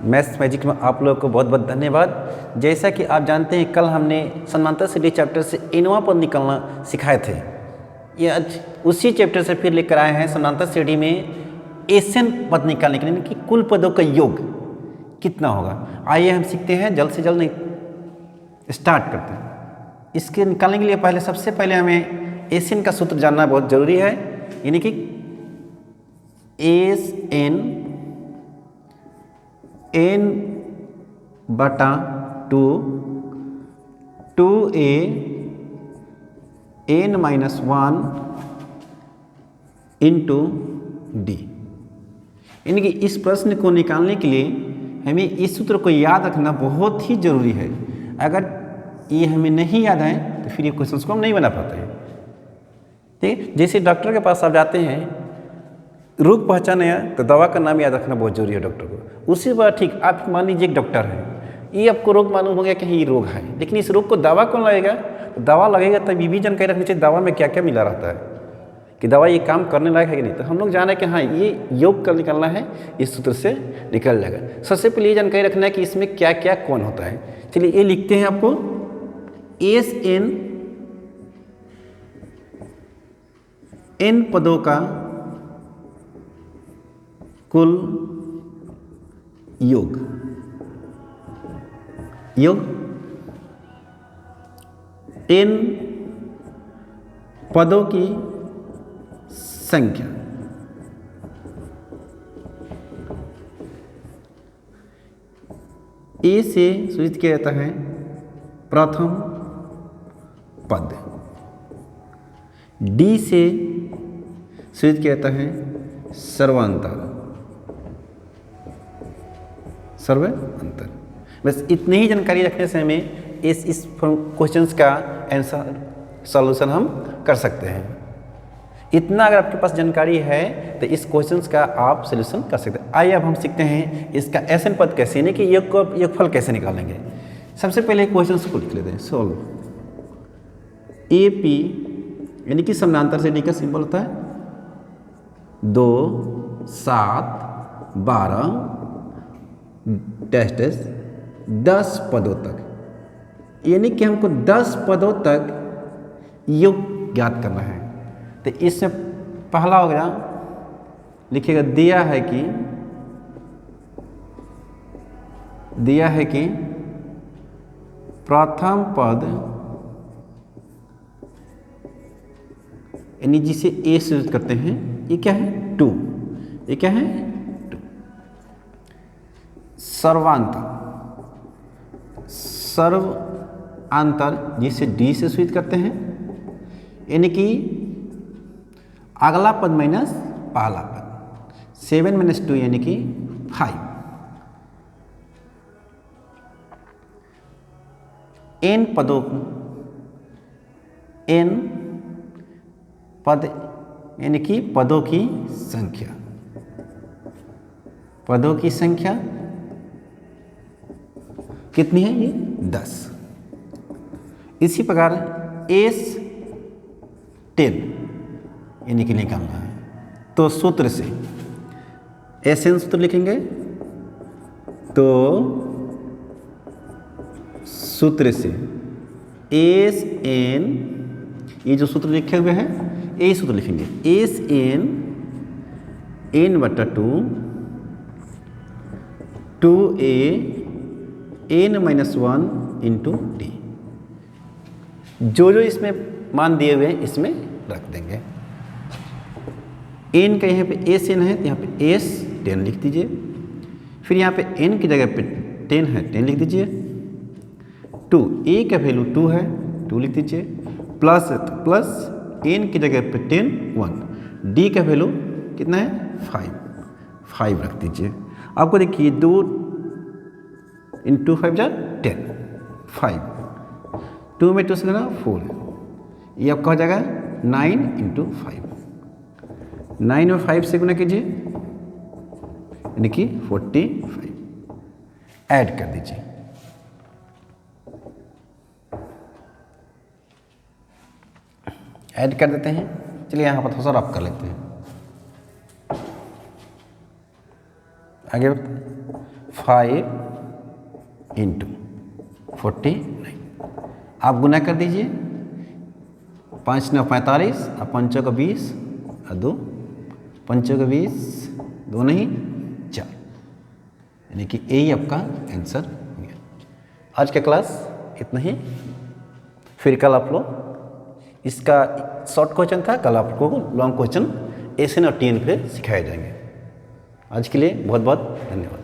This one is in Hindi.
मैथ्स मैजिक में आप लोगों को बहुत बहुत धन्यवाद। जैसा कि आप जानते हैं कल हमने समांतर श्रेणी चैप्टर से एनवा पद निकालना सिखाए थे। ये आज उसी चैप्टर से फिर लेकर आए हैं समांतर श्रेणी में एसएन पद निकालने के लिए, यानी कि कुल पदों का योग कितना होगा। आइए हम सीखते हैं, जल्द से जल्द स्टार्ट करते हैं। इसके निकालने के लिए सबसे पहले हमें एसएन का सूत्र जानना बहुत ज़रूरी है, यानी कि एस एन बटा 2a n minus 1 into D. यानी कि इस प्रश्न को निकालने के लिए हमें इस सूत्र को याद रखना बहुत ही ज़रूरी है। अगर ये हमें नहीं याद है तो फिर ये क्वेश्चन को हम नहीं बना पाते हैं। ठीक, जैसे डॉक्टर के पास आप जाते हैं, रोग पहचाने तो दवा का नाम याद रखना बहुत जरूरी है डॉक्टर को। उसी बार ठीक आप मान लीजिए एक डॉक्टर है, ये आपको रोग मालूम हो गया कि ये रोग है, लेकिन इस रोग को दवा कौन लगेगा? तो दवा लगेगा तब ये भी जानकारी रखनी चाहिए दवा में क्या क्या मिला रहता है, कि दवा ये काम करने लायक है कि नहीं। तो हम लोग जाने कि हाँ ये योग कर निकलना है, इस सूत्र से निकल जाएगा। सबसे पहले ये जानकारी रखना है कि इसमें क्या क्या कौन होता है। चलिए ये लिखते हैं आपको, एस एन पदों का कुल योग n पदों की संख्या। ए से सूचित किया जाता है प्रथम पद, डी से सूचित किया जाता है सर्वांतर। बस इतनी ही जानकारी रखने से हमें इस क्वेश्चंस का आंसर सॉल्यूशन हम कर सकते हैं। इतना अगर आपके पास जानकारी है तो इस क्वेश्चंस का आप सॉल्यूशन कर सकते हैं। आइए अब हम सीखते हैं इसका एसएन पद कैसे, यानी कि योगफल कैसे निकालेंगे। सबसे पहले क्वेश्चंस को लिख लेते हैं। सोल्व ए पी, यानी कि समानांतर श्रेणी का सिंबल होता है 2 7 12 डैश 10 पदों तक, यानी कि हमको 10 पदों तक योग ज्ञात करना है। तो इसमें पहला हो गया, लिखिएगा दिया है कि प्रथम पद, यानी जिसे ए से करते हैं, ये क्या है 2, ये क्या है 2। सर्वांतर जिसे डी से सूचित करते हैं, यानी कि अगला पद माइनस पहला पद। 7 माइनस 2 यानी कि 5। n पद यानी कि पदों की संख्या कितनी है? ये 10। इसी प्रकार एस 10 यानी कि निकालना है, तो सूत्र से एसएन सूत्र लिखेंगे। तो सूत्र से एस एन, ये जो सूत्र लिखे हुए हैं ये सूत्र लिखेंगे, एस एन बटा 2a n minus 1 into D. जो इसमें मान दिए हुए हैं इसमें रख देंगे। n का यहाँ पे एस एन है तो यहाँ पे एस 10 लिख दीजिए, फिर यहाँ पे n की जगह पे 10 है 10 लिख दीजिए। 2 a का वैल्यू 2 है 2 लिख दीजिए, प्लस है तो प्लस n की जगह पे 10 1, d का वैल्यू कितना है 5 रख दीजिए। आपको देखिए 2 इंटू 5 10, 5 2 में 2 से लेना 4, ये आपका हो जाएगा 9 इंटू 5। 9 और 5 से गुना कीजिए यानी कि 45, ऐड कर दीजिए। ऐड कर देते हैं। चलिए यहाँ पर थोड़ा सा रफ कर लेते हैं। आगे बढ़ते हैं। 5 इंटू 49। आप गुना कर दीजिए, 5 9 45 और 5 का 20 और 2 5 का 20 2 नहीं 4, यानी कि यही आपका आंसर हो गया। आज का क्लास इतना ही, फिर कल आप लोग इसका शॉर्ट क्वेश्चन था, कल आपको लॉन्ग क्वेश्चन एसएन और टीएन पे सिखाए जाएंगे। आज के लिए बहुत बहुत धन्यवाद।